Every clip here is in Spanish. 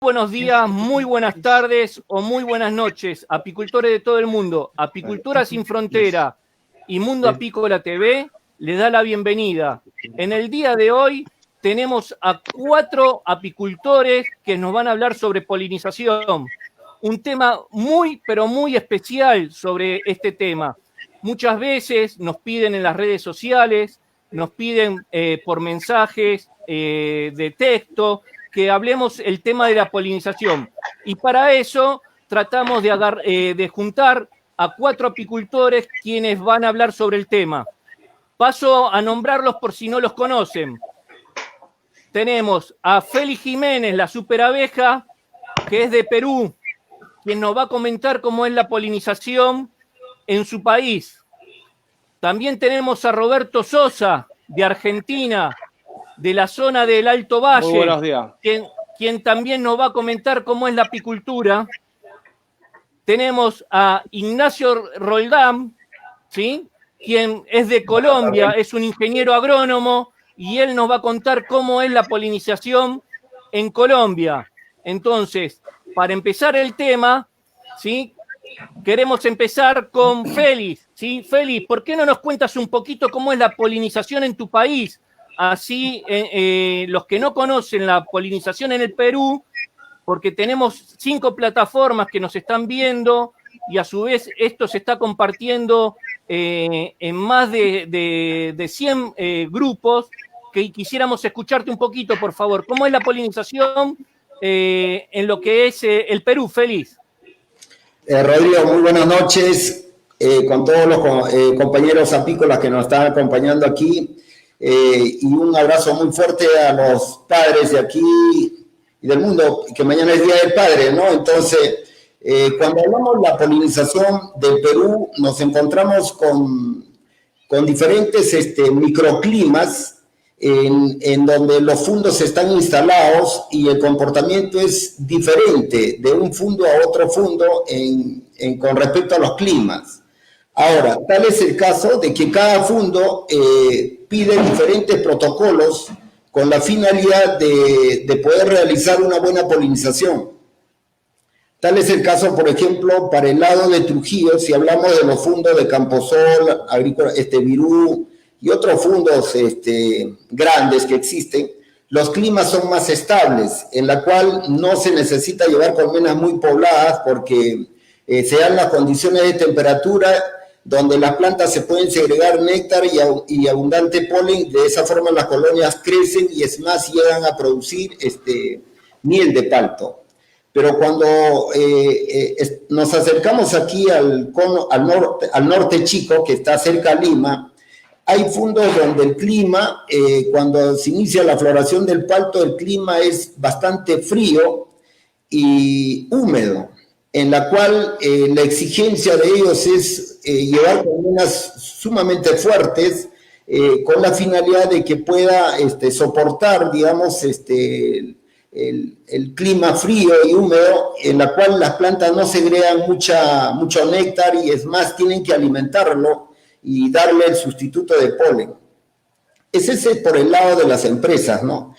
buenos días, muy buenas tardes o muy buenas noches, apicultores de todo el mundo. Apicultura Sin Frontera y Mundo Apícola TV les da la bienvenida. En el día de hoy tenemos a 4 apicultores que nos van a hablar sobre polinización. Un tema muy, pero muy especial sobre este tema. Muchas veces nos piden en las redes sociales, nos piden por mensajes de texto, que hablemos el tema de la polinización. Y para eso tratamos de juntar a 4 apicultores quienes van a hablar sobre el tema. Paso a nombrarlos por si no los conocen. Tenemos a Félix Jiménez, la superabeja, que es de Perú, quien nos va a comentar cómo es la polinización en su país. También tenemos a Roberto Sosa, de Argentina, de la zona del Alto Valle. Muy buenos días. Quien también nos va a comentar cómo es la apicultura. Tenemos a Ignacio Roldán, ¿sí? Quien es de Colombia, es un ingeniero agrónomo, y él nos va a contar cómo es la polinización en Colombia. Entonces, para empezar el tema, ¿sí? Queremos empezar con Félix, ¿sí? Félix, ¿por qué no nos cuentas un poquito cómo es la polinización en tu país? Así, los que no conocen la polinización en el Perú, porque tenemos 5 plataformas que nos están viendo y a su vez esto se está compartiendo en más de 100 grupos, que quisiéramos escucharte un poquito, por favor. ¿Cómo es la polinización en lo que es el Perú, Félix? Rodrigo, muy buenas noches con todos los compañeros apícolas que nos están acompañando aquí. Y un abrazo muy fuerte a los padres de aquí y del mundo, que mañana es Día del Padre, ¿no? Entonces, cuando hablamos de la polinización del Perú, nos encontramos con diferentes microclimas en donde los fundos están instalados y el comportamiento es diferente de un fundo a otro fundo con respecto a los climas. Ahora, tal es el caso de que cada fundo pide diferentes protocolos con la finalidad de poder realizar una buena polinización. Tal es el caso, por ejemplo, para el lado de Trujillo, si hablamos de los fundos de Camposol, Agrícola, Virú y otros fundos grandes que existen, los climas son más estables, en la cual no se necesita llevar colmenas muy pobladas porque se dan las condiciones de temperatura donde las plantas se pueden segregar néctar y abundante polen. De esa forma las colonias crecen y es más, llegan a producir miel de palto. Pero cuando nos acercamos aquí al norte chico, que está cerca a Lima, hay fundos donde el clima, cuando se inicia la floración del palto, el clima es bastante frío y húmedo, en la cual la exigencia de ellos es llevar colmenas sumamente fuertes, con la finalidad de que pueda soportar, digamos, el clima frío y húmedo, en la cual las plantas no segregan mucho néctar y es más, tienen que alimentarlo y darle el sustituto de polen. Ese es por el lado de las empresas, ¿no?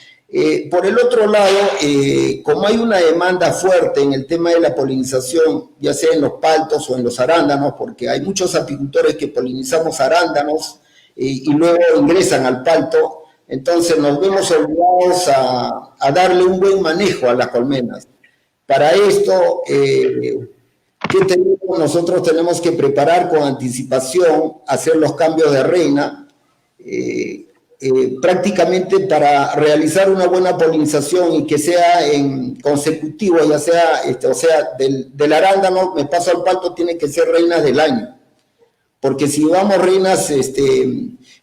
Por el otro lado, como hay una demanda fuerte en el tema de la polinización, ya sea en los paltos o en los arándanos, porque hay muchos apicultores que polinizamos arándanos y luego ingresan al palto, entonces nos vemos obligados a darle un buen manejo a las colmenas. Para esto, ¿qué tenemos? Nosotros tenemos que preparar con anticipación, hacer los cambios de reina, prácticamente para realizar una buena polinización y que sea en consecutivo, ya sea, o sea, del arándano me paso al palto, tiene que ser reinas del año, porque si vamos reinas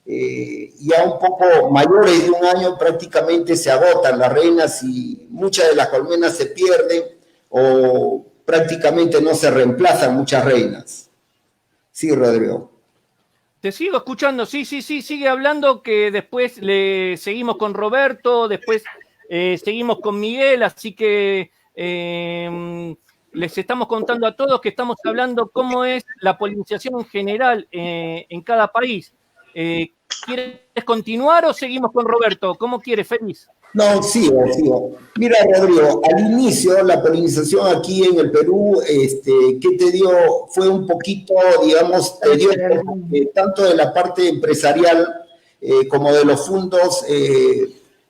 ya un poco mayores de un año, prácticamente se agotan las reinas y muchas de las colmenas se pierden o prácticamente no se reemplazan muchas reinas. Sí, Rodrigo. Te sigo escuchando, sí, sigue hablando, que después le seguimos con Roberto, después seguimos con Miguel, así que les estamos contando a todos que estamos hablando cómo es la polinización en general en cada país. ¿Quieres continuar o seguimos con Roberto? ¿Cómo quieres, Félix? No, sigo. Mira, Rodrigo, al inicio la polinización aquí en el Perú, ¿qué te dio? Fue un poquito, digamos, tedioso, tanto de la parte empresarial como de los fondos,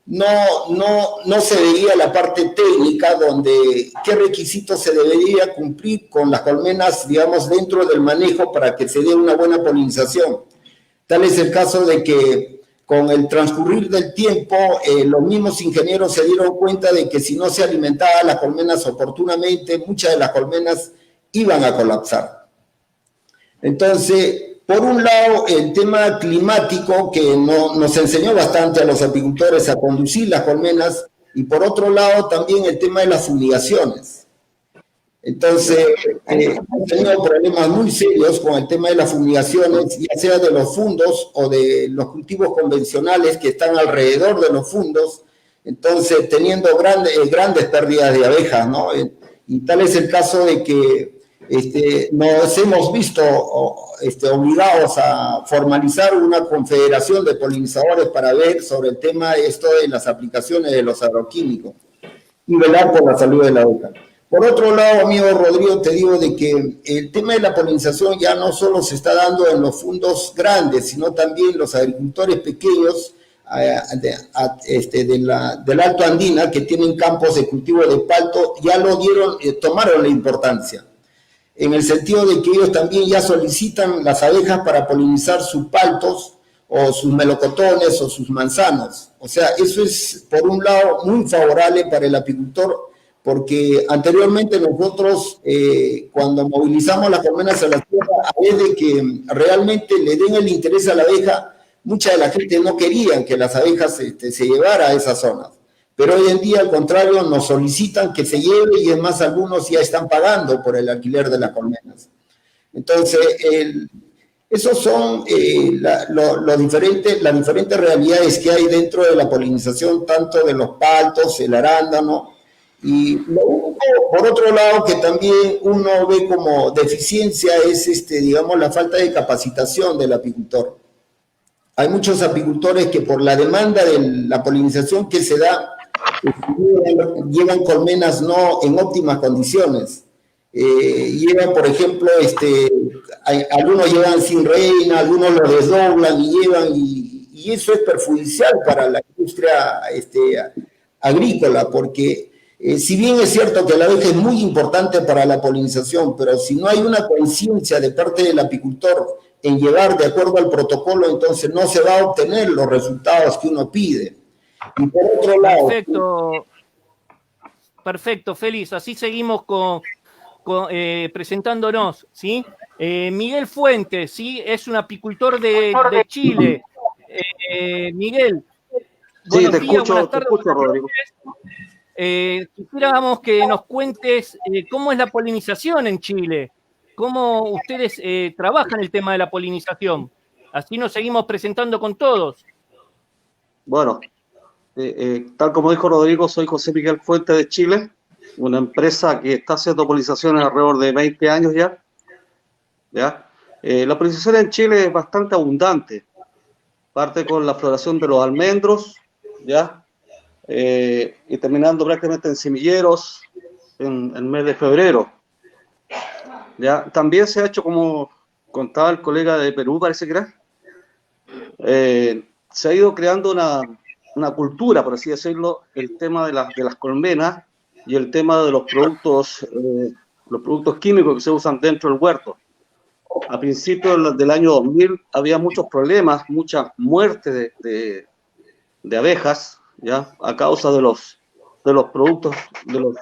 no se veía la parte técnica donde qué requisitos se debería cumplir con las colmenas, digamos, dentro del manejo para que se dé una buena polinización. Tal es el caso de que con el transcurrir del tiempo, los mismos ingenieros se dieron cuenta de que si no se alimentaban las colmenas oportunamente, muchas de las colmenas iban a colapsar. Entonces, por un lado, el tema climático, que nos enseñó bastante a los apicultores a conducir las colmenas, y por otro lado, también el tema de las fumigaciones. Entonces, hemos tenido problemas muy serios con el tema de las fumigaciones, ya sea de los fundos o de los cultivos convencionales que están alrededor de los fundos, entonces teniendo grandes pérdidas de abejas, ¿no? Y tal es el caso de que nos hemos visto obligados a formalizar una confederación de polinizadores para ver sobre el tema de esto de las aplicaciones de los agroquímicos y velar por la salud de la abeja. Por otro lado, amigo Rodrigo, te digo de que el tema de la polinización ya no solo se está dando en los fundos grandes, sino también los agricultores pequeños del Alto Andina, que tienen campos de cultivo de palto, ya tomaron la importancia, en el sentido de que ellos también ya solicitan las abejas para polinizar sus paltos, o sus melocotones, o sus manzanos. O sea, eso es, por un lado, muy favorable para el apicultor, porque anteriormente nosotros, cuando movilizamos las colmenas a la tierra, a vez de que realmente le den el interés a la abeja, mucha de la gente no querían que las abejas se llevaran a esas zonas. Pero hoy en día, al contrario, nos solicitan que se lleve, y es más, algunos ya están pagando por el alquiler de las colmenas. Entonces, esos son las diferentes realidades que hay dentro de la polinización, tanto de los paltos, el arándano. Y por otro lado, que también uno ve como deficiencia es, digamos, la falta de capacitación del apicultor. Hay muchos apicultores que por la demanda de la polinización que se da, llevan colmenas no en óptimas condiciones. Llevan, por ejemplo, algunos llevan sin reina, algunos lo desdoblan y llevan, y eso es perjudicial para la industria agrícola, porque si bien es cierto que la abeja es muy importante para la polinización, pero si no hay una conciencia de parte del apicultor en llevar de acuerdo al protocolo, entonces no se va a obtener los resultados que uno pide. Y por otro lado... Perfecto, Félix. Así seguimos presentándonos, ¿sí? Miguel Fuentes, ¿sí? Es un apicultor de Chile. Miguel, sí, te escucho, Rodrigo. Quisiéramos que nos cuentes cómo es la polinización en Chile, cómo ustedes trabajan el tema de la polinización. Así nos seguimos presentando con todos. Bueno, tal como dijo Rodrigo, soy José Miguel Fuentes de Chile, una empresa que está haciendo polinizaciones alrededor de 20 años ya. La polinización en Chile es bastante abundante. Parte con la floración de los almendros, y terminando prácticamente en semilleros en el mes de febrero. También se ha hecho, como contaba el colega de Perú, parece que era, se ha ido creando una cultura, por así decirlo, el tema de las colmenas y el tema de los productos químicos que se usan dentro del huerto. A principios del año 2000 había muchos problemas, muchas muertes de abejas, a causa de los productos, de los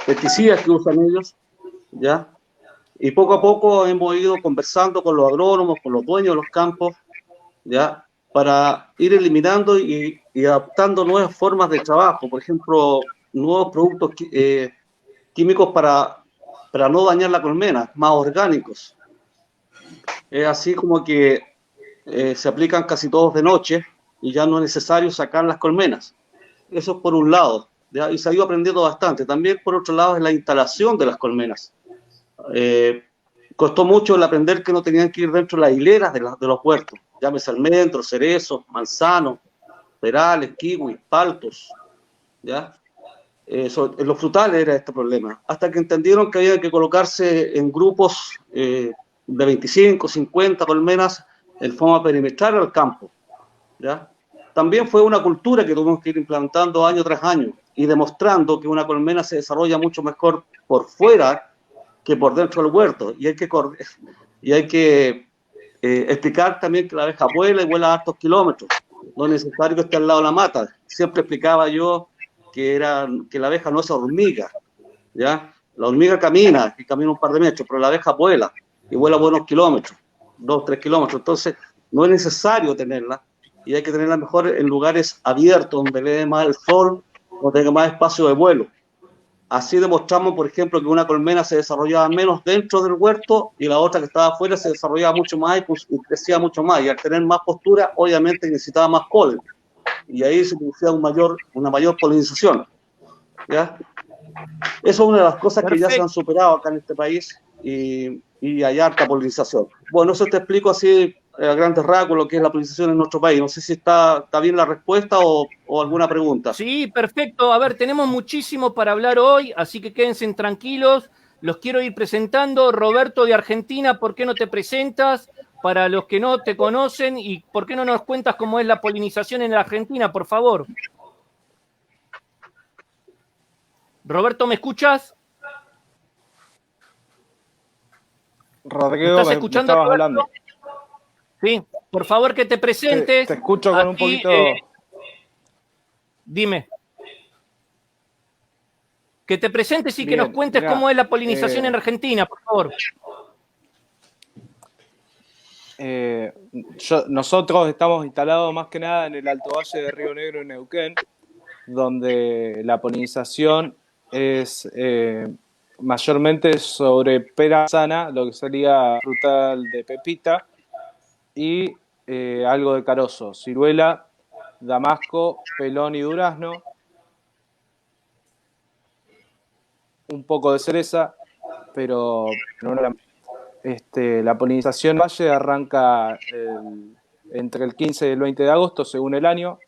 pesticidas que usan ellos, y poco a poco hemos ido conversando con los agrónomos, con los dueños de los campos, para ir eliminando y adaptando nuevas formas de trabajo, por ejemplo, nuevos productos químicos para no dañar la colmena, más orgánicos. Es así como que se aplican casi todos de noche y ya no es necesario sacar las colmenas. Eso es por un lado, y se ha ido aprendiendo bastante. También por otro lado es la instalación de las colmenas. Costó mucho el aprender que no tenían que ir dentro de las hileras de los huertos, llámese almendros, cerezos, manzanos, perales, kiwis, paltos, ¿ya? En los frutales era este problema, hasta que entendieron que había que colocarse en grupos de 25, 50 colmenas en forma perimetral al campo, ¿ya? También fue una cultura que tuvimos que ir implantando año tras año y demostrando que una colmena se desarrolla mucho mejor por fuera que por dentro del huerto. Y hay que explicar también que la abeja vuela y vuela a hartos kilómetros. No es necesario que esté al lado de la mata. Siempre explicaba yo que la abeja no es hormiga, ¿ya? La hormiga camina y camina un par de metros, pero la abeja vuela y vuela buenos kilómetros, 2, 3 kilómetros. Entonces, no es necesario tenerla y hay que tenerla mejor en lugares abiertos, donde le dé más el sol, donde tenga más espacio de vuelo. Así demostramos, por ejemplo, que una colmena se desarrollaba menos dentro del huerto y la otra que estaba afuera se desarrollaba mucho más y crecía mucho más. Y al tener más postura, obviamente necesitaba más polen. Y ahí se producía una mayor polinización, ¿ya? Eso es una de las cosas que ya se han superado acá en este país y hay harta polinización. Bueno, eso te explico así a grandes rasgos lo que es la polinización en nuestro país. No sé si está bien la respuesta o alguna pregunta. Sí, perfecto. A ver, tenemos muchísimo para hablar hoy, así que quédense tranquilos. Los quiero ir presentando. Roberto de Argentina, ¿por qué no te presentas? Para los que no te conocen, ¿y por qué no nos cuentas cómo es la polinización en la Argentina, por favor? Roberto, ¿me escuchas? Rodrigo, ¿Estás me escuchando, estabas Roberto? hablando. Sí, por favor que te presentes. Te escucho con un poquito... Dime. Que te presentes y Bien, que nos cuentes mirá, cómo es la polinización en Argentina, por favor. Nosotros estamos instalados más que nada en el Alto Valle de Río Negro, en Neuquén, donde la polinización es mayormente sobre pera sana, lo que sería frutal de pepita, y algo de carozo, ciruela, damasco, pelón y durazno, un poco de cereza, pero no la polinización en valle arranca entre el 15 y el 20 de agosto, según el año.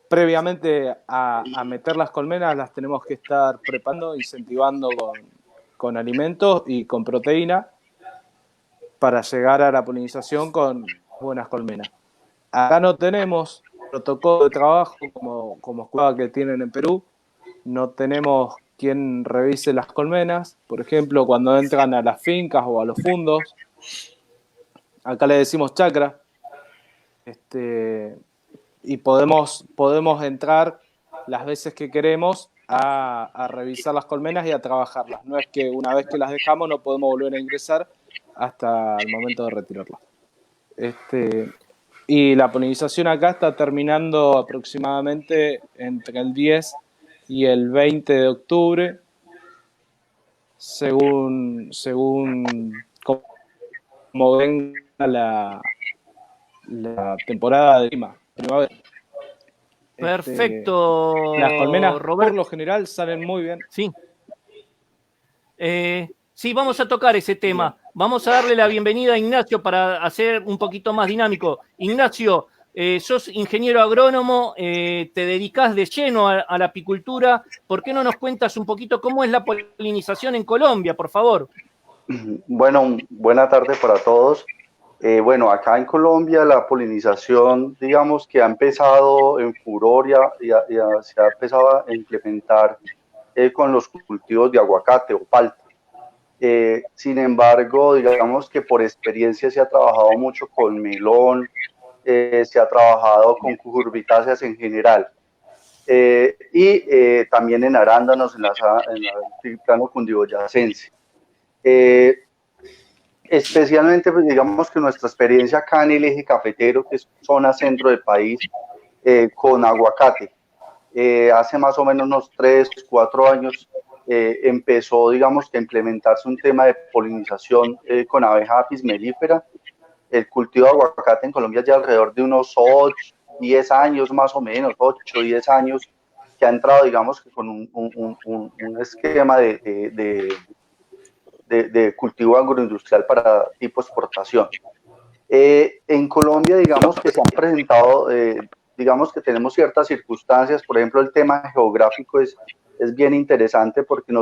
Previamente a meter las colmenas las tenemos que estar preparando, incentivando con alimentos y con proteína para llegar a la polinización con buenas colmenas. Acá no tenemos protocolo de trabajo como escuela que tienen en Perú, no tenemos quien revise las colmenas, por ejemplo, cuando entran a las fincas o a los fundos, acá le decimos chacra, y podemos entrar las veces que queremos a revisar las colmenas y a trabajarlas. No es que una vez que las dejamos no podemos volver a ingresar hasta el momento de retirarlas. Y la polinización acá está terminando aproximadamente entre el 10 y el 20 de octubre, según como venga la temporada de primavera. Perfecto. Las colmenas, Roberto, por lo general, salen muy bien. Sí. Sí, vamos a tocar ese tema. Bien. Vamos a darle la bienvenida a Ignacio para hacer un poquito más dinámico. Ignacio, sos ingeniero agrónomo, te dedicás de lleno a la apicultura. ¿Por qué no nos cuentas un poquito cómo es la polinización en Colombia, por favor? Bueno, buena tarde para todos. Bueno, acá en Colombia la polinización, digamos que ha empezado en furor y se ha empezado a implementar con los cultivos de aguacate o palta. Sin embargo, digamos que por experiencia se ha trabajado mucho con melón, se ha trabajado con cucurbitáceas en general, y también en arándanos en el plano cundiboyacense. Especialmente, pues digamos que nuestra experiencia acá en el eje cafetero, que es zona centro del país, con aguacate. Hace más o menos unos 3 o 4 años empezó, digamos, que a implementarse un tema de polinización con abeja apis mellifera. El cultivo de aguacate en Colombia ya alrededor de unos 8, 10 años más o menos, 8, 10 años, que ha entrado, digamos, que con un esquema de cultivo agroindustrial para tipo exportación. En Colombia, digamos que se han presentado digamos que tenemos ciertas circunstancias, por ejemplo, el tema geográfico es bien interesante porque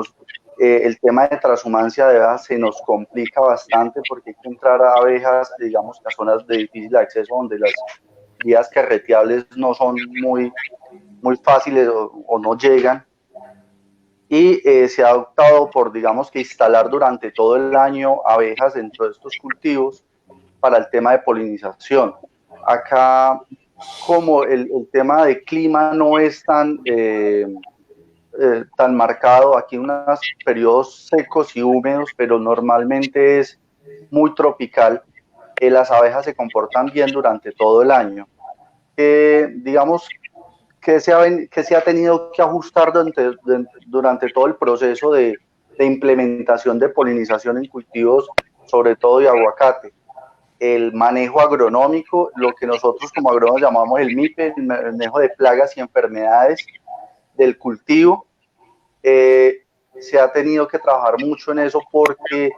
el tema de transhumancia de abejas se nos complica bastante porque hay que entrar a abejas, digamos, a zonas de difícil acceso donde las vías carreteables no son muy fáciles o no llegan. Y se ha optado por, digamos, que instalar durante todo el año abejas dentro de estos cultivos para el tema de polinización. Acá, como el tema de clima no es tan marcado, aquí unos periodos secos y húmedos, pero normalmente es muy tropical, las abejas se comportan bien durante todo el año. Digamos que se ha tenido que ajustar durante todo el proceso de implementación de polinización en cultivos, sobre todo de aguacate. El manejo agronómico, lo que nosotros como agrónomos llamamos el MIPE, el manejo de plagas y enfermedades del cultivo. Se ha tenido que trabajar mucho en eso porque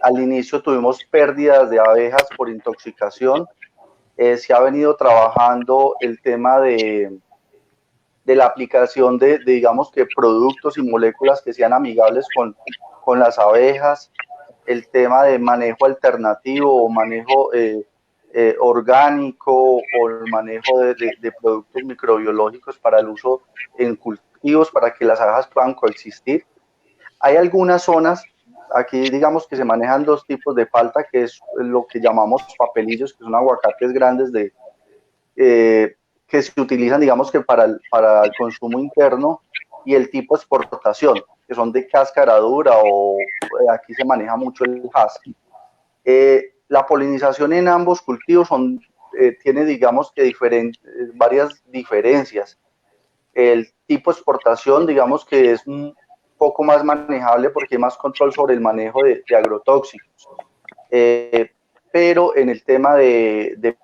al inicio tuvimos pérdidas de abejas por intoxicación. Se ha venido trabajando el tema de la aplicación de, digamos, que productos y moléculas que sean amigables con las abejas, el tema de manejo alternativo o manejo orgánico o el manejo de productos microbiológicos para el uso en cultivos para que las abejas puedan coexistir. Hay algunas zonas, aquí digamos que se manejan dos tipos de palta, que es lo que llamamos papelillos, que son aguacates grandes que se utilizan, digamos que para el consumo interno, y el tipo exportación, que son de cáscara dura o aquí se maneja mucho el husk. La polinización en ambos cultivos tiene, digamos que varias diferencias. El tipo exportación, digamos que es un poco más manejable porque hay más control sobre el manejo de agrotóxicos. Pero en el tema de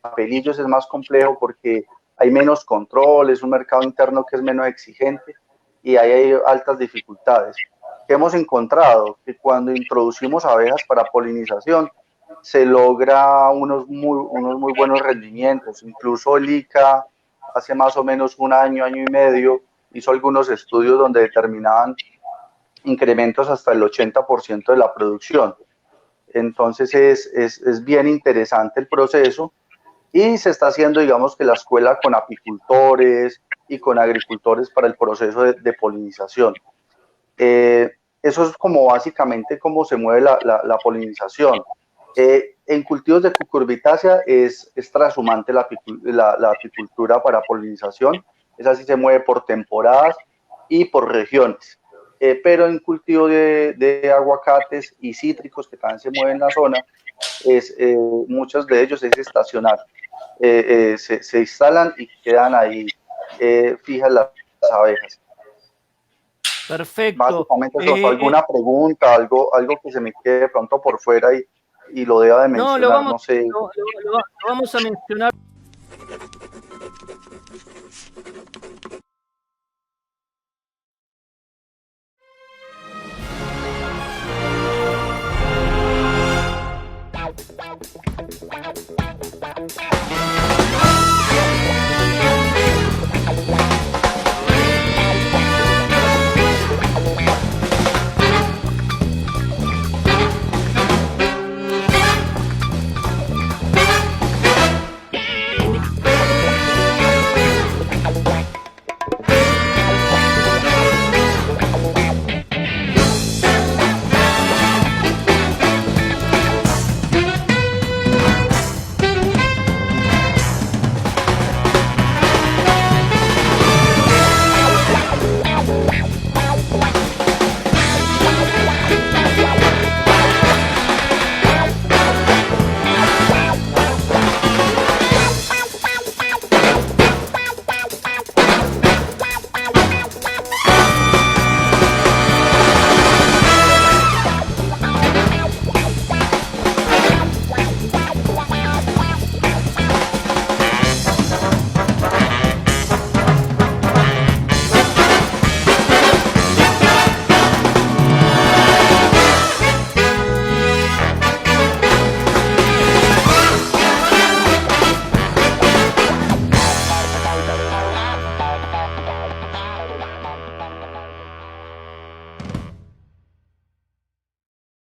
papelillos es más complejo porque hay menos control, es un mercado interno que es menos exigente y hay altas dificultades. ¿Qué hemos encontrado? Que cuando introducimos abejas para polinización se logra unos muy buenos rendimientos. Incluso el ICA hace más o menos un año y medio hizo algunos estudios donde determinaban incrementos hasta el 80% de la producción. Entonces es bien interesante el proceso y se está haciendo, digamos, que la escuela con apicultores y con agricultores para el proceso de polinización. Eso es como básicamente cómo se mueve la polinización. En cultivos de cucurbitácea es trashumante la apicultura para polinización, esa sí se mueve por temporadas y por regiones. Pero en cultivo de aguacates y cítricos, que también se mueven en la zona, muchos de ellos es estacional. Se instalan y quedan ahí fijas las abejas. Perfecto. Básicamente, ¿alguna pregunta, algo que se me quede de pronto por fuera y lo deba de mencionar? No sé. Lo vamos a mencionar.